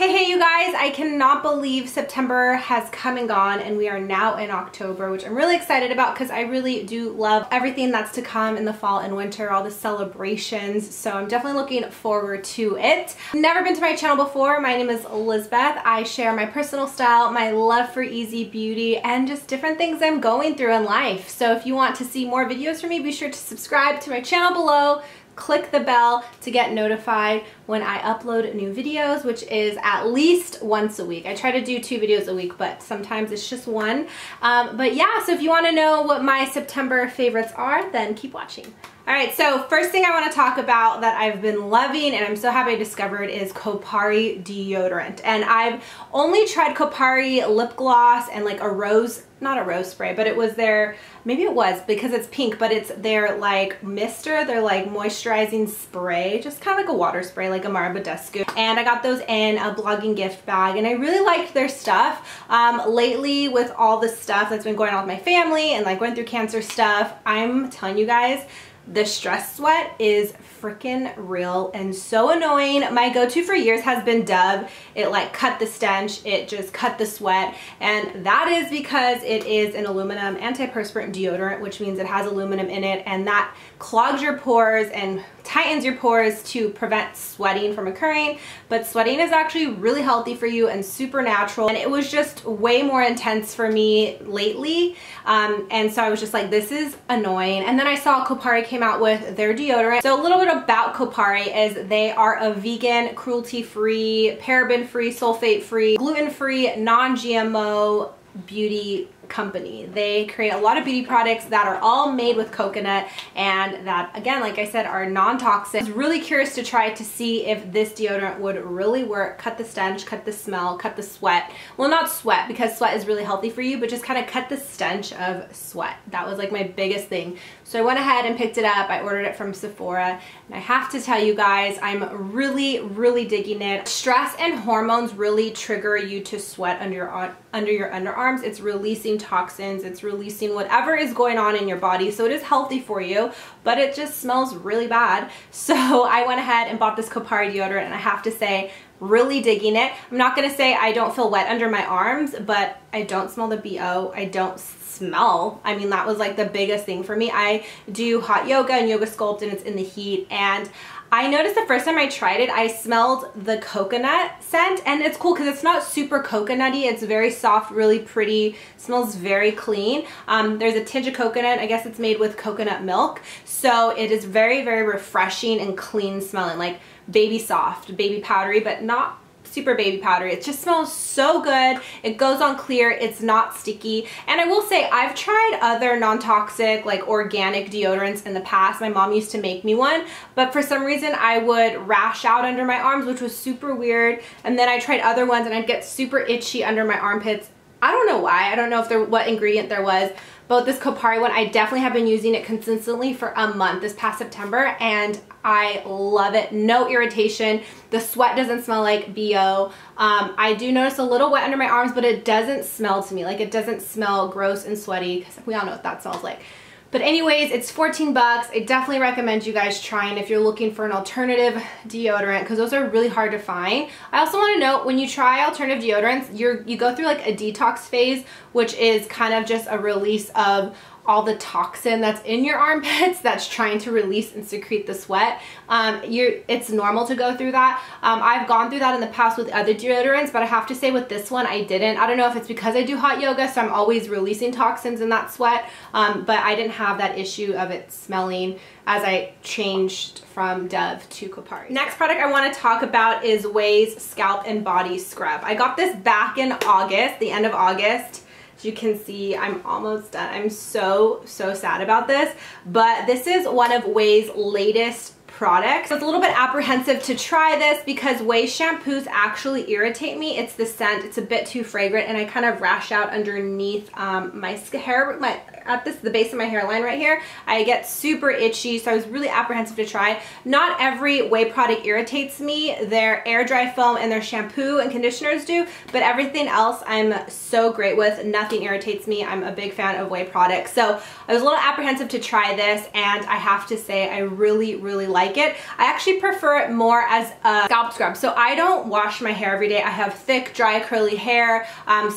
Hey you guys, I cannot believe September has come and gone and we are now in October, which I'm really excited about because I really do love everything that's to come in the fall and winter, all the celebrations. So I'm definitely looking forward to it. Never been to my channel before. My name is Lizbeth. I share my personal style, my love for easy beauty, and just different things I'm going through in life. So if you want to see more videos from me, be sure to subscribe to my channel below. Click the bell to get notified when I upload new videos, which is at least once a week. I try to do 2 videos a week, but sometimes it's just 1. But yeah, so if you want to know what my September favorites are, then keep watching. Alright, so first thing I want to talk about that I've been loving and I'm so happy I discovered is Kopari Deodorant. And I've only tried Kopari lip gloss and like a rose, not a rose spray, but it was their, maybe it was because it's pink, but it's their like mister, their like moisturizing spray, just kind of like a water spray, like a Marabadescu. And I got those in a blogging gift bag and I really liked their stuff. Lately with all the stuff that's been going on with my family and like going through cancer stuff, I'm telling you guys, the stress sweat is freaking real and so annoying. My go-to for years has been Dove. It like cut the stench, it just cut the sweat, and that is because it is an aluminum antiperspirant deodorant, which means it has aluminum in it, and that clogs your pores and tightens your pores to prevent sweating from occurring. But sweating is actually really healthy for you and super natural, and it was just way more intense for me lately, and so I was just like, this is annoying. And then I saw Kopari came out with their deodorant. So a little bit about Kopari is they are a vegan, cruelty-free, paraben-free, sulfate-free, gluten-free, non-GMO beauty company. They create a lot of beauty products that are all made with coconut and that, again, like I said, are non-toxic. I was really curious to try to see if this deodorant would really work, cut the stench, cut the smell, cut the sweat. Well, not sweat because sweat is really healthy for you, but just kind of cut the stench of sweat. That was like my biggest thing. So I went ahead and picked it up. I ordered it from Sephora, and I have to tell you guys, I'm really digging it. Stress and hormones really trigger you to sweat under your underarms. It's releasing toxins, it's releasing whatever is going on in your body, so it is healthy for you, but it just smells really bad. So I went ahead and bought this Kopari deodorant, and I have to say, really digging it. I'm not gonna say I don't feel wet under my arms, but I don't smell the BO. I don't smell. I mean, that was like the biggest thing for me. I do hot yoga and yoga sculpt, and it's in the heat, and I noticed the first time I tried it, I smelled the coconut scent, and it's cool because it's not super coconutty. It's very soft, really pretty, smells very clean. There's a tinge of coconut. I guess it's made with coconut milk. So it is very refreshing and clean smelling, like baby soft, baby powdery, but not super baby powdery. It just smells so good. It goes on clear. It's not sticky. And I will say, I've tried other non-toxic, like organic deodorants in the past. My mom used to make me one, but for some reason I would rash out under my arms, which was super weird. And then I tried other ones and I'd get super itchy under my armpits. I don't know why. I don't know if what ingredient there was. But this Kopari one, I definitely have been using it consistently for a month this past September, and I love it. No irritation. The sweat doesn't smell like BO. I do notice a little wet under my arms, but it doesn't smell to me. Like, it doesn't smell gross and sweaty, because we all know what that smells like. But anyways, it's 14 bucks. I definitely recommend you guys trying if you're looking for an alternative deodorant, because those are really hard to find. I also want to note, when you try alternative deodorants, you go through like a detox phase, which is kind of just a release of all the toxin that's in your armpits that's trying to release and secrete the sweat. It's normal to go through that. I've gone through that in the past with other deodorants, but I have to say with this one, I didn't. I don't know if it's because I do hot yoga, so I'm always releasing toxins in that sweat, but I didn't have that issue of it smelling as I changed from Dove to Kopari. Next product I want to talk about is Ouai's Scalp and Body Scrub. I got this back in August, the end of August. As you can see, I'm almost done. I'm so sad about this, but this is one of Ouai's latest products. I was a little bit apprehensive to try this because Ouai shampoos actually irritate me. It's the scent, it's a bit too fragrant, and I kind of rash out underneath my hair, at the base of my hairline right here. I get super itchy, so I was really apprehensive to try. Not every Ouai product irritates me. Their air dry foam and their shampoo and conditioners do, but everything else I'm so great with. Nothing irritates me. I'm a big fan of Ouai products. So I was a little apprehensive to try this, and I have to say I really like like it. I actually prefer it more as a scalp scrub. So I don't wash my hair every day. I have thick, dry, curly hair.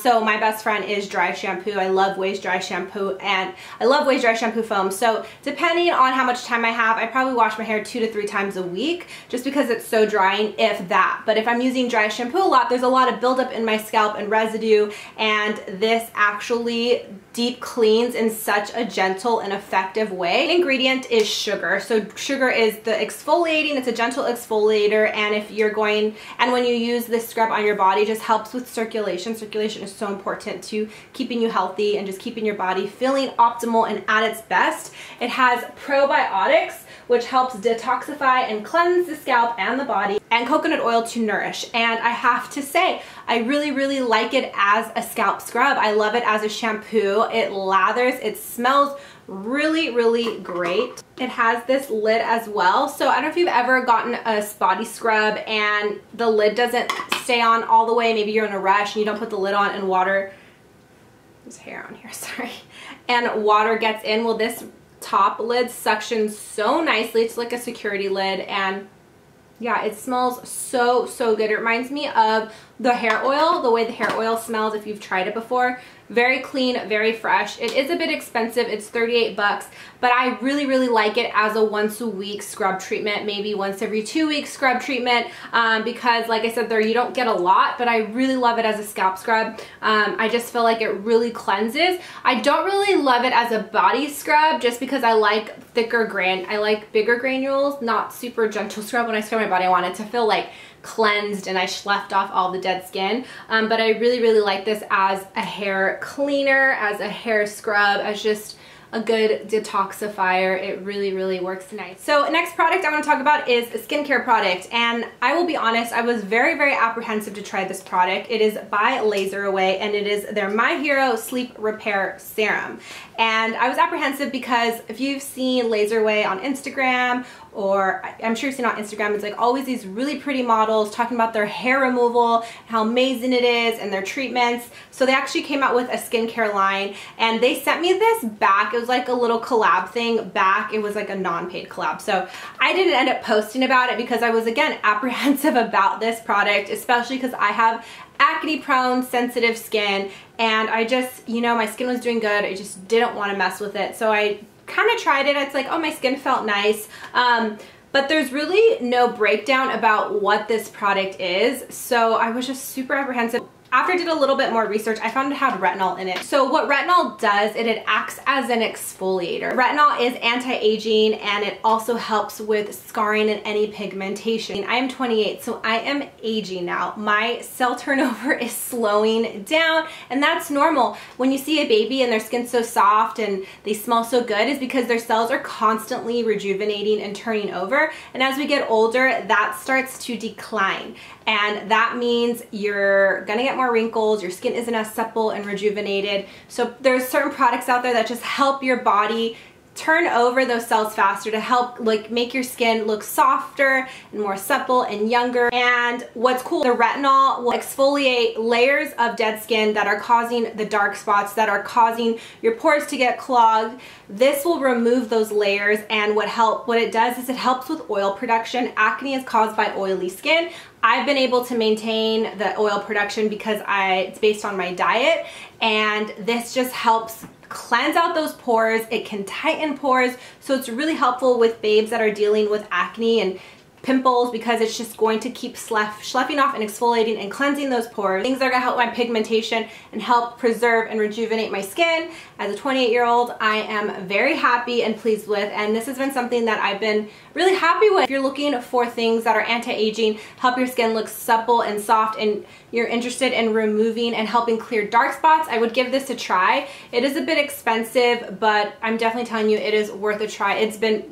So my best friend is dry shampoo. I love Wade's dry shampoo, and I love Wade's dry shampoo foam. So depending on how much time I have, I probably wash my hair 2 to 3 times a week just because it's so drying, if that. But if I'm using dry shampoo a lot, there's a lot of buildup in my scalp and residue, and this actually deep cleans in such a gentle and effective way. The ingredient is sugar. So sugar is the exfoliating, it's a gentle exfoliator, and if you're going, and when you use this scrub on your body, it just helps with circulation. Circulation is so important to keeping you healthy and just keeping your body feeling optimal and at its best. It has probiotics, which helps detoxify and cleanse the scalp and the body, and coconut oil to nourish. And I have to say, I really, really like it as a scalp scrub. I love it as a shampoo. It lathers, it smells really, really great. It has this lid as well. So I don't know if you've ever gotten a body scrub and the lid doesn't stay on all the way. Maybe you're in a rush and you don't put the lid on and water, there's hair on here, sorry, and water gets in. Well, this top lid suctions so nicely. It's like a security lid, and yeah, it smells so, so good. It reminds me of the hair oil, the way the hair oil smells if you've tried it before. Very clean, very fresh. It is a bit expensive. It's 38 bucks, but I really, really like it as a once a week scrub treatment, maybe once every 2 weeks scrub treatment, because like I said, you don't get a lot, but I really love it as a scalp scrub. I just feel like it really cleanses. I don't really love it as a body scrub just because I like I like bigger granules, not super gentle scrub. When I scrub my body, I want it to feel like cleansed and I sloughed off all the dead skin. But I really, really like this as a hair cleaner, as a hair scrub, as just a good detoxifier. It really, really works nice. So next product I want to talk about is a skincare product, and I will be honest, I was very, very apprehensive to try this product. It is by Laseraway, and it is their My Hero Sleep Repair Serum. And I was apprehensive because if you've seen Laseraway on Instagram, or I'm sure you've seen on Instagram, it's like always these really pretty models talking about their hair removal, how amazing it is, and their treatments. So they actually came out with a skincare line, and they sent me this back. It was like a little collab thing back. It was like a non-paid collab. So I didn't end up posting about it because I was, again, apprehensive about this product, especially because I have acne prone, sensitive skin, and I just, you know, my skin was doing good. I just didn't want to mess with it. So I kind of tried it. It's like, oh, my skin felt nice. But there's really no breakdown about what this product is. So I was just super apprehensive. After I did a little bit more research, I found it had retinol in it. So what retinol does, it acts as an exfoliator. Retinol is anti-aging, and it also helps with scarring and any pigmentation. I am 28, so I am aging now. My cell turnover is slowing down, and that's normal. When you see a baby and their skin's so soft and they smell so good, is because their cells are constantly rejuvenating and turning over. And as we get older, that starts to decline. And that means you're gonna get more wrinkles, your skin isn't as supple and rejuvenated. So there's certain products out there that just help your body turn over those cells faster to help like make your skin look softer and more supple and younger. And what's cool, the retinol will exfoliate layers of dead skin that are causing the dark spots, that are causing your pores to get clogged. This will remove those layers, and what it does is it helps with oil production. Acne is caused by oily skin. I've been able to maintain the oil production because it's based on my diet, and this just helps cleanse out those pores. It can tighten pores, so it's really helpful with babes that are dealing with acne and pimples, because it's just going to keep sloughing off and exfoliating and cleansing those pores. Things that are going to help my pigmentation and help preserve and rejuvenate my skin. As a 28-year-old, I am very happy and pleased with, and this has been something that I've been really happy with. If you're looking for things that are anti-aging, help your skin look supple and soft, and you're interested in removing and helping clear dark spots, I would give this a try. It is a bit expensive, but I'm definitely telling you it is worth a try. It's been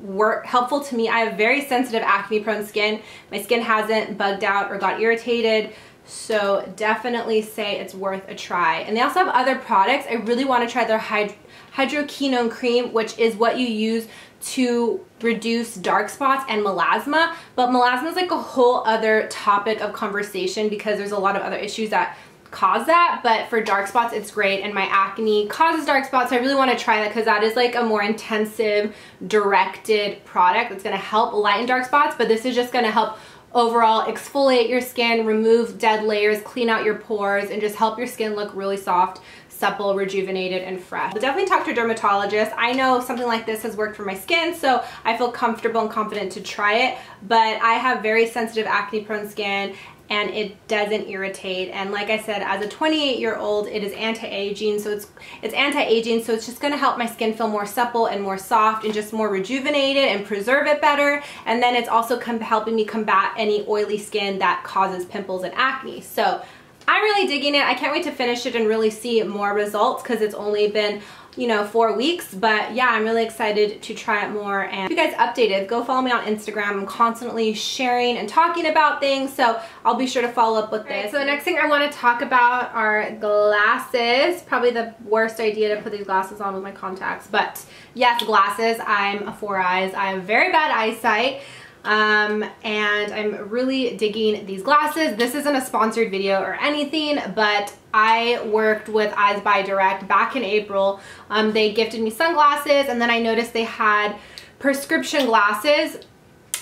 helpful to me. I have very sensitive acne prone skin. My skin hasn't bugged out or got irritated, so definitely say it's worth a try. And they also have other products. I really want to try their hydroquinone cream, which is what you use to reduce dark spots and melasma. But melasma is like a whole other topic of conversation because there's a lot of other issues that cause that, but for dark spots it's great, and my acne causes dark spots, so I really want to try that because that is like a more intensive directed product that's going to help lighten dark spots, but this is just going to help overall exfoliate your skin, remove dead layers, clean out your pores, and just help your skin look really soft, supple, rejuvenated, and fresh. But definitely talk to a dermatologist. I know something like this has worked for my skin, so I feel comfortable and confident to try it, but I have very sensitive acne prone skin and it doesn't irritate, and like I said, as a 28-year-old, it is anti-aging, so it's anti-aging, so it's just going to help my skin feel more supple and more soft and just more rejuvenated and preserve it better, and then it's also helping me combat any oily skin that causes pimples and acne. So I'm really digging it. I can't wait to finish it and really see more results because it's only been, you know, 4 weeks, but yeah, I'm really excited to try it more. And keep you guys updated. Go follow me on Instagram. I'm constantly sharing and talking about things, so I'll be sure to follow up with this. So the next thing I want to talk about are glasses. Probably the worst idea to put these glasses on with my contacts, but yes, glasses. I'm a 4 eyes. I have very bad eyesight. And I'm really digging these glasses. This isn't a sponsored video or anything, but I worked with Eyes by Direct back in April. They gifted me sunglasses, and then I noticed they had prescription glasses.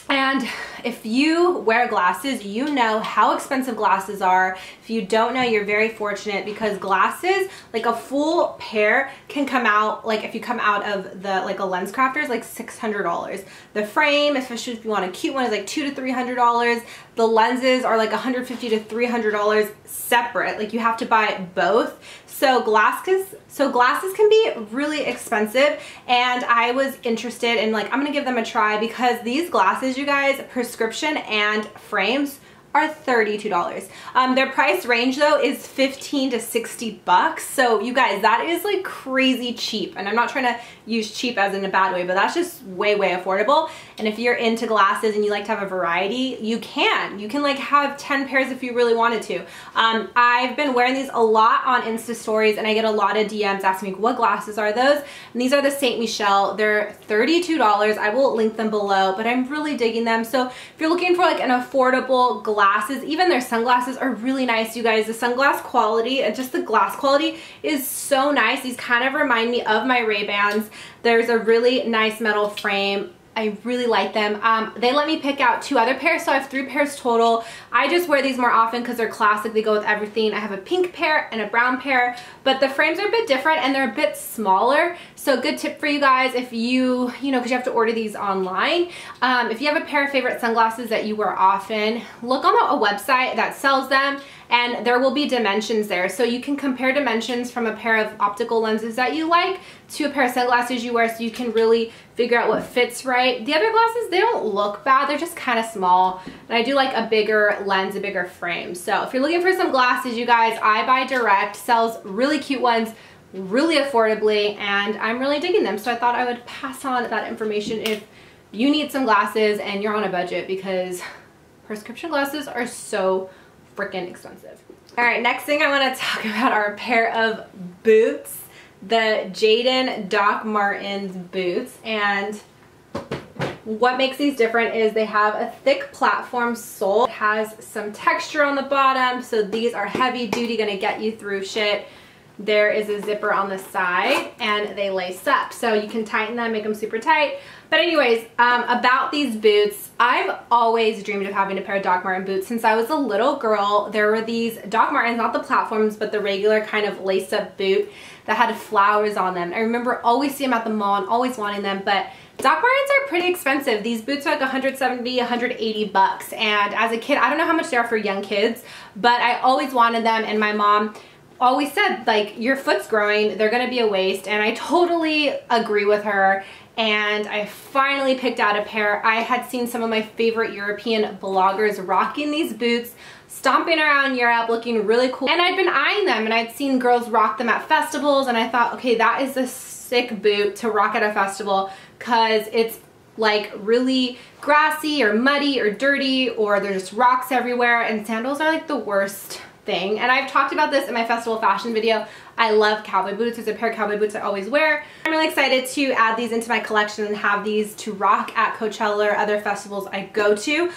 And if you wear glasses, you know how expensive glasses are. If you don't know, you're very fortunate because glasses, like a full pair can come out, like if you come out of the, like a lens crafter, is like $600. The frame, especially if you want a cute one, is like $200 to $300. The lenses are like $150 to $300 separate. Like you have to buy both. So glasses can be really expensive, and I was interested in, like, I'm gonna give them a try because these glasses, you guys, prescription and frames, are $32. Their price range though is $15 to $60. So you guys, that is like crazy cheap. And I'm not trying to use cheap as in a bad way, but that's just way, way affordable. And if you're into glasses and you like to have a variety, you can like have 10 pairs if you really wanted to. I've been wearing these a lot on Insta stories, and I get a lot of DMs asking me, what glasses are those? And these are the Saint Michel. They're $32. I will link them below, but I'm really digging them. So if you're looking for like an affordable glasses, even their sunglasses are really nice, you guys. The sunglass quality and just the glass quality is so nice. These kind of remind me of my Ray-Bans. There's a really nice metal frame. I really like them. They let me pick out 2 other pairs, so I have 3 pairs total. I just wear these more often because they're classic. They go with everything. I have a pink pair and a brown pair, but the frames are a bit different and they're a bit smaller. So good tip for you guys if you know, because you have to order these online. If you have a pair of favorite sunglasses that you wear often, look on a website that sells them, and there will be dimensions there. So you can compare dimensions from a pair of optical lenses that you like to a pair of sunglasses you wear, so you can really figure out what fits right. The other glasses, they don't look bad. They're just kind of small. And I do like a bigger lens, a bigger frame. So if you're looking for some glasses, you guys, Eye by Direct sells really cute ones really affordably, and I'm really digging them. So I thought I would pass on that information if you need some glasses and you're on a budget, because prescription glasses are so freaking expensive. All right, next thing I want to talk about are a pair of boots, the Jadon Doc Martens boots. And what makes these different is they have a thick platform sole. It has some texture on the bottom, so these are heavy duty, gonna get you through shit. There is a zipper on the side and they lace up, so you can tighten them, make them super tight. But anyways, about these boots, I've always dreamed of having a pair of Doc Marten boots since I was a little girl. There were these Doc Martens, not the platforms, but the regular kind of lace up boot that had flowers on them. I remember always seeing them at the mall and always wanting them, but Doc Martens are pretty expensive. These boots are like $170, $180. And as a kid, I don't know how much they are for young kids, but I always wanted them, and my mom always said, like, your foot's growing, they're gonna be a waste. And I totally agree with her, and I finally picked out a pair. I had seen some of my favorite European bloggers rocking these boots, stomping around Europe, looking really cool, and I'd been eyeing them, and I'd seen girls rock them at festivals, and I thought, okay, that is a sick boot to rock at a festival, because it's like really grassy or muddy or dirty, or there's just rocks everywhere, and sandals are like the worst thing. And I've talked about this in my festival fashion video. I love cowboy boots. There's a pair of cowboy boots I always wear. I'm really excited to add these into my collection and have these to rock at Coachella or other festivals I go to.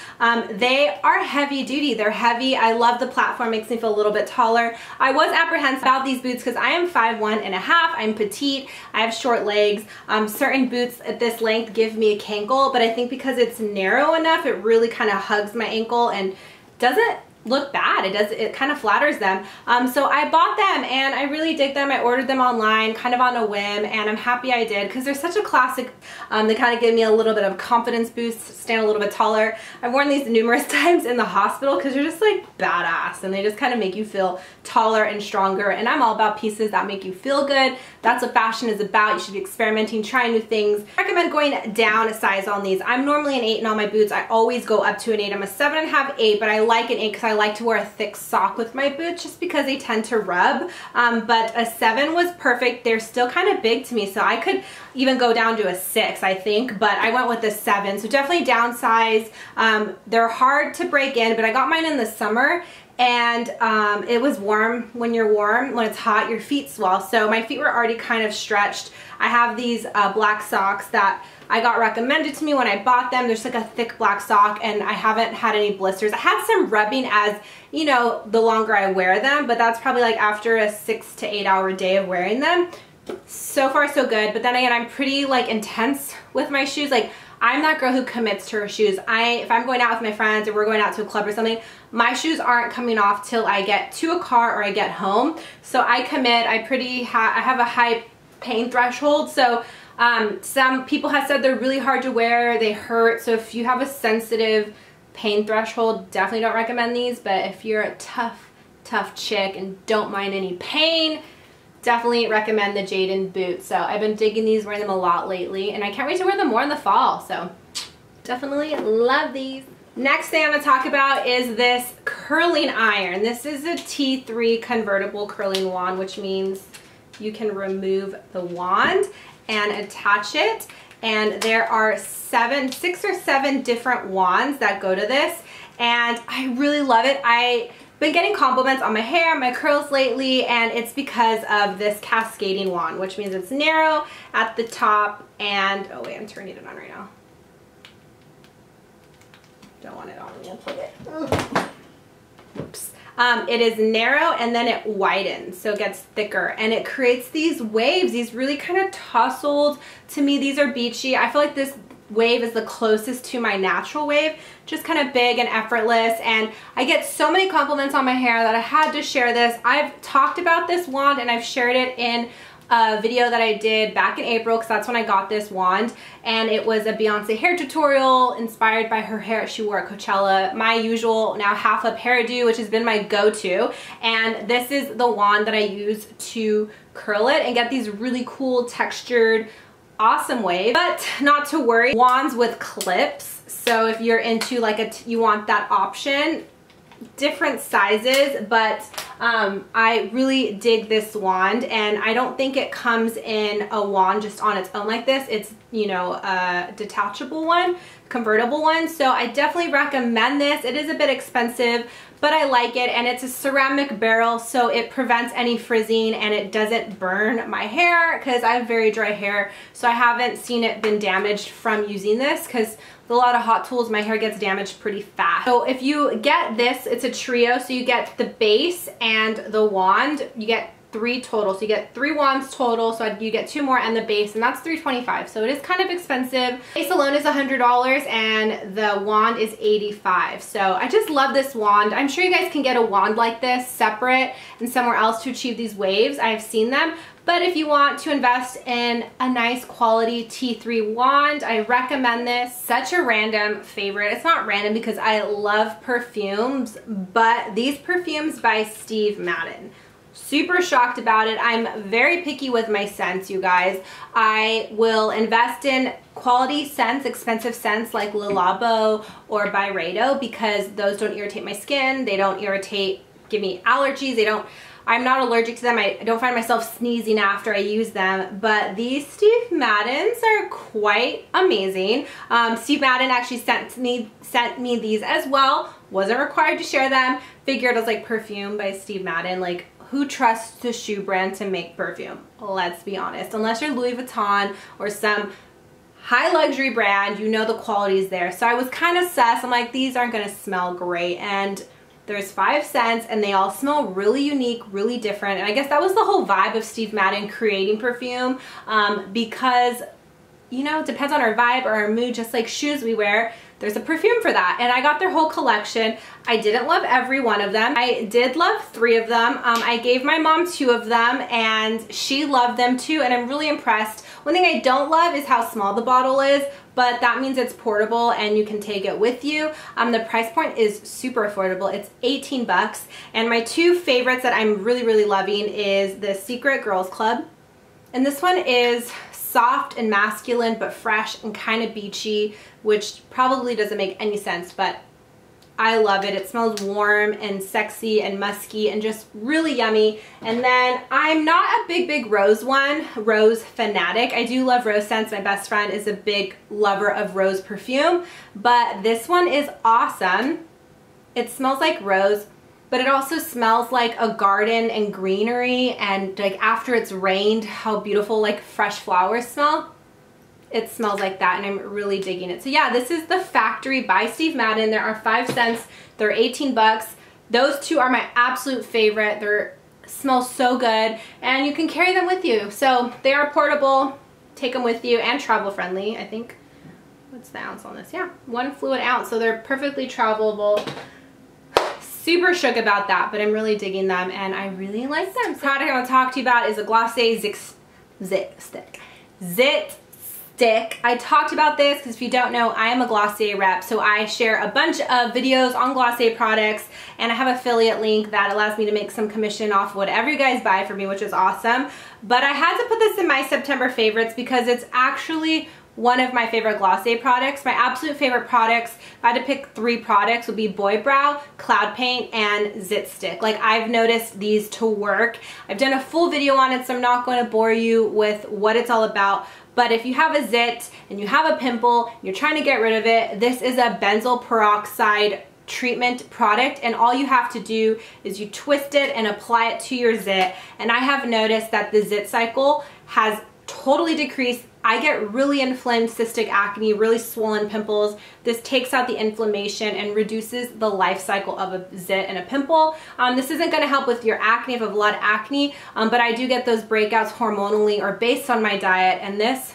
They are heavy duty. They're heavy. I love the platform. Makes me feel a little bit taller. I was apprehensive about these boots because I am 5'1.5". I'm petite. I have short legs. Certain boots at this length give me a cankle, but I think because it's narrow enough, it really kind of hugs my ankle and doesn't look bad. It kind of flatters them. So I bought them and I really dig them. I ordered them online kind of on a whim, and I'm happy I did because they're such a classic. They kind of give me a little bit of confidence boost, stand a little bit taller. I've worn these numerous times in the hospital because they're just like badass and they just kind of make you feel taller and stronger, and I'm all about pieces that make you feel good. That's what fashion is about. You should be experimenting, trying new things. I recommend going down a size on these. I'm normally an 8 in all my boots. I always go up to an 8. I'm a 7.5, 8, but I like an 8 because I like to wear a thick sock with my boots just because they tend to rub. But a 7 was perfect. They're still kind of big to me, so I could even go down to a 6, I think, but I went with a 7, so definitely downsize. They're hard to break in, but I got mine in the summer, and it was warm. When you're warm, when it's hot, your feet swell, so my feet were already kind of stretched. I have these black socks that I got recommended to me when I bought them. There's like a thick black sock, and I haven't had any blisters. I had some rubbing as, you know, the longer I wear them, but that's probably like after a 6 to 8 hour day of wearing them. So far so good, but then again, I'm pretty like intense with my shoes. Like, I'm that girl who commits to her shoes. If I'm going out with my friends or we're going out to a club or something, my shoes aren't coming off till I get to a car or I get home. So I commit. I have a high pain threshold, so some people have said they're really hard to wear, they hurt, so if you have a sensitive pain threshold, definitely don't recommend these. But if you're a tough chick and don't mind any pain, definitely recommend the Jadon boots. So I've been digging these, wearing them a lot lately, and I can't wait to wear them more in the fall, so definitely love these. Next thing I'm going to talk about is this curling iron. This is a T3 convertible curling wand, which means you can remove the wand and attach it, and there are 6 or 7 different wands that go to this, and I really love it. I've been getting compliments on my hair, my curls lately, and it's because of this cascading wand, which means it's narrow at the top, and oh wait, I'm turning it on right now. Don't want it on, I'm gonna put it. Oops. It is narrow and then it widens, so it gets thicker, and it creates these waves, these really kind of tousled, to me these are beachy. I feel like this wave is the closest to my natural wave, just kind of big and effortless, and I get so many compliments on my hair that I had to share this. I've talked about this wand and I've shared it in a video that I did back in April, because that's when I got this wand, and it was a Beyonce hair tutorial inspired by her hair she wore at Coachella. My usual now half up hairdo, which has been my go-to, and this is the wand that I use to curl it and get these really cool textured awesome waves. But not to worry, wands with clips, so if you're into like you want that option, different sizes, but I really dig this wand, and I don't think it comes in a wand just on its own like this. It's, you know, a detachable one, convertible one, so I definitely recommend this. It is a bit expensive, but I like it, and it's a ceramic barrel, so it prevents any frizzing and it doesn't burn my hair, because I have very dry hair, so I haven't seen it been damaged from using this, because with a lot of hot tools my hair gets damaged pretty fast. So if you get this, it's a trio, so you get the base and the wand. You get 3 total, so you get 3 wands total, so you get 2 more and the base, and that's $325, so it is kind of expensive. Base alone is $100 and the wand is $85, so I just love this wand. I'm sure you guys can get a wand like this separate and somewhere else to achieve these waves. I've seen them, but if you want to invest in a nice quality T3 wand, I recommend this. Such a random favorite. It's not random because I love perfumes, but these perfumes by Steve Madden. Super shocked about it. I'm very picky with my scents, you guys. I will invest in quality scents, expensive scents like Le Labo or Byredo, because those don't irritate my skin. They don't give me allergies. They don't I'm not allergic to them. I don't find myself sneezing after I use them, but these Steve Maddens are quite amazing. Steve Madden actually sent me these as well. Wasn't required to share them. Figured it was like perfume by Steve Madden. Like, who trusts the shoe brand to make perfume? Let's be honest. Unless you're Louis Vuitton or some high luxury brand, you know the quality is there. So I was kind of sus. I'm like, these aren't gonna smell great. And there's 5 scents and they all smell really unique, really different. And I guess that was the whole vibe of Steve Madden creating perfume, because, you know, it depends on our vibe or our mood, just like shoes we wear. There's a perfume for that. And I got their whole collection. I didn't love every one of them. I did love 3 of them. I gave my mom 2 of them and she loved them too, and I'm really impressed. One thing I don't love is how small the bottle is, but that means it's portable and you can take it with you. The price point is super affordable. It's 18 bucks. And my 2 favorites that I'm really, really loving is the Secret Girls Club. And this one is soft and masculine, but fresh and kind of beachy, which probably doesn't make any sense, but I love it. It smells warm and sexy and musky and just really yummy. And then I'm not a big rose fanatic. I do love rose scents. My best friend is a big lover of rose perfume, but this one is awesome. It smells like rose, but it also smells like a garden and greenery, and like after it's rained, how beautiful like fresh flowers smell. It smells like that, and I'm really digging it. So yeah, this is the Factory by Steve Madden. There are 5 scents. They're 18 bucks. Those 2 are my absolute favorite. They smell so good, and you can carry them with you. So they are portable, take them with you, and travel friendly. I think, what's the ounce on this? Yeah, 1 fluid ounce. So they're perfectly travelable. Super shook about that, but I'm really digging them and I really like them. The product I want to talk to you about is a Glossier Zit Stick. I talked about this because if you don't know, I am a Glossier rep, so I share a bunch of videos on Glossier products, and I have an affiliate link that allows me to make some commission off whatever you guys buy for me, which is awesome. But I had to put this in my September favorites because it's actually one of my favorite Glossier products. My absolute favorite products, if I had to pick 3 products, would be Boy Brow, Cloud Paint, and Zit Stick. Like, I've noticed these to work. I've done a full video on it, so I'm not going to bore you with what it's all about. But if you have a zit and you have a pimple, you're trying to get rid of it, this is a benzoyl peroxide treatment product, and all you have to do is you twist it and apply it to your zit. And I have noticed that the zit cycle has totally decreased. I get really inflamed cystic acne, really swollen pimples. This takes out the inflammation and reduces the life cycle of a zit and a pimple. This isn't going to help with your acne if you have a lot of acne, but I do get those breakouts hormonally or based on my diet, and this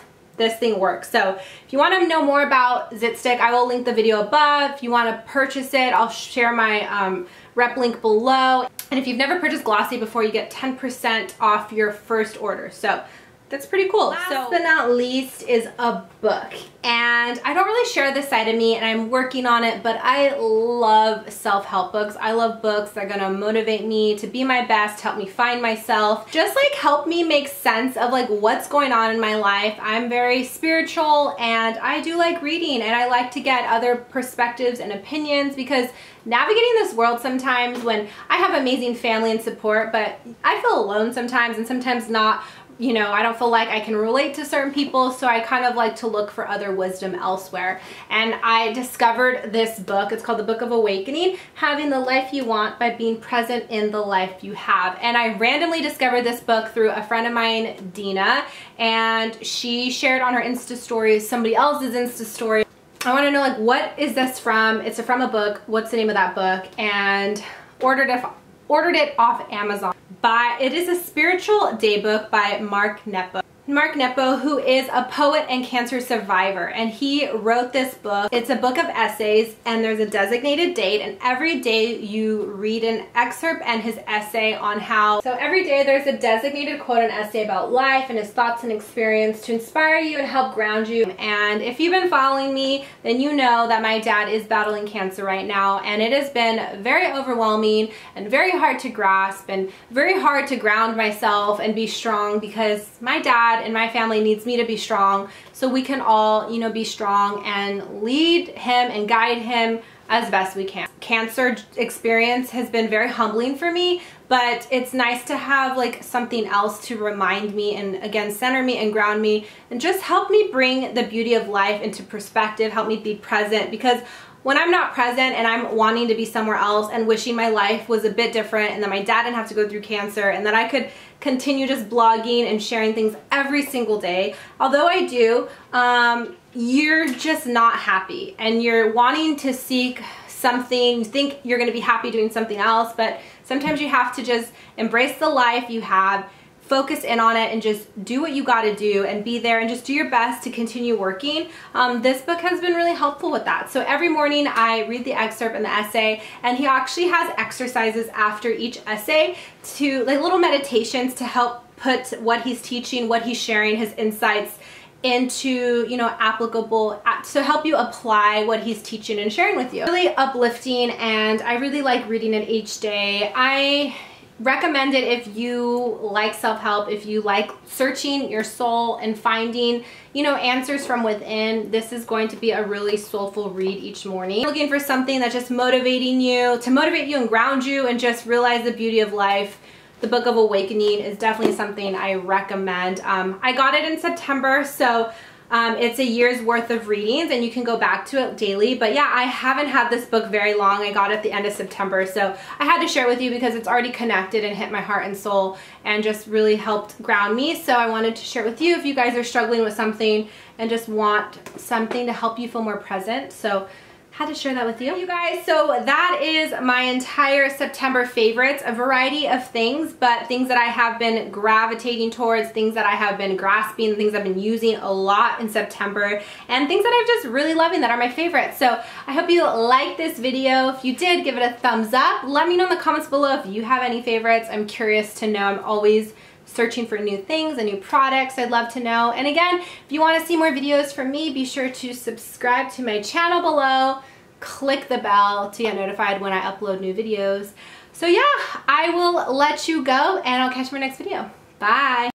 thing works. So if you want to know more about Zit Stick, I will link the video above. If you want to purchase it, I'll share my rep link below. And if you've never purchased Glossier before, you get 10% off your first order. So that's pretty cool. Last but not least is a book. And I don't really share this side of me, and I'm working on it, but I love self-help books. I love books that are gonna motivate me to be my best, help me find myself, just like help me make sense of like what's going on in my life. I'm very spiritual and I do like reading, and I like to get other perspectives and opinions, because navigating this world sometimes, when I have amazing family and support, but I feel alone sometimes, and sometimes not. You know, I don't feel like I can relate to certain people, so I kind of like to look for other wisdom elsewhere. And I discovered this book. It's called The Book of Awakening, Having the Life You Want by Being Present in the Life You Have. And I randomly discovered this book through a friend of mine, Dina, and she shared on her Insta story somebody else's Insta story. I want to know, like, what is this from? It's from a book. What's the name of that book? And ordered it off Amazon. It is a spiritual day book by Mark Nepo. Mark Nepo, who is a poet and cancer survivor, and he wrote this book. It's a book of essays, and there's a designated date, and every day you read an excerpt and his essay on how. So every day there's a designated quote and essay about life and his thoughts and experience to inspire you and help ground you. And if you've been following me, then you know that my dad is battling cancer right now, and it has been very overwhelming and very hard to grasp and very hard to ground myself and be strong, because my dad dad in my family needs me to be strong so we can all, you know, be strong and lead him and guide him as best we can. Cancer experience has been very humbling for me, but it's nice to have like something else to remind me and again center me and ground me and just help me bring the beauty of life into perspective, help me be present, because when I'm not present and I'm wanting to be somewhere else and wishing my life was a bit different and that my dad didn't have to go through cancer and that I could continue just blogging and sharing things every single day, although I do, you're just not happy and you're wanting to seek something, you think you're going to be happy doing something else, but sometimes you have to just embrace the life you have, focus in on it, and just do what you got to do and be there and just do your best to continue working. This book has been really helpful with that. So every morning I read the excerpt and the essay, and he actually has exercises after each essay to like little meditations to help put what he's teaching, what he's sharing, his insights into, you know, applicable to help you apply what he's teaching and sharing with you. Really uplifting, and I really like reading it each day. I recommend it if you like self-help, if you like searching your soul and finding, you know, answers from within. This is going to be a really soulful read each morning. Looking for something that's just motivating you, to motivate you and ground you and just realize the beauty of life. The Book of Awakening is definitely something I recommend. I got it in September, so it's a year's worth of readings and you can go back to it daily. But yeah, I haven't had this book very long. I got it at the end of September, so I had to share with you because it's already connected and hit my heart and soul and just really helped ground me. So I wanted to share with you if you guys are struggling with something and just want something to help you feel more present. So had to share that with you guys. So that is my entire September favorites, a variety of things, but things that I have been gravitating towards, things that I have been grasping, things I've been using a lot in September, and things that I'm just really loving that are my favorites. So I hope you liked this video. If you did, give it a thumbs up. Let me know in the comments below if you have any favorites. I'm curious to know. I'm always searching for new things and new products. I'd love to know. And again, if you want to see more videos from me, be sure to subscribe to my channel below. Click the bell to get notified when I upload new videos. So yeah, I will let you go and I'll catch you in my next video. Bye.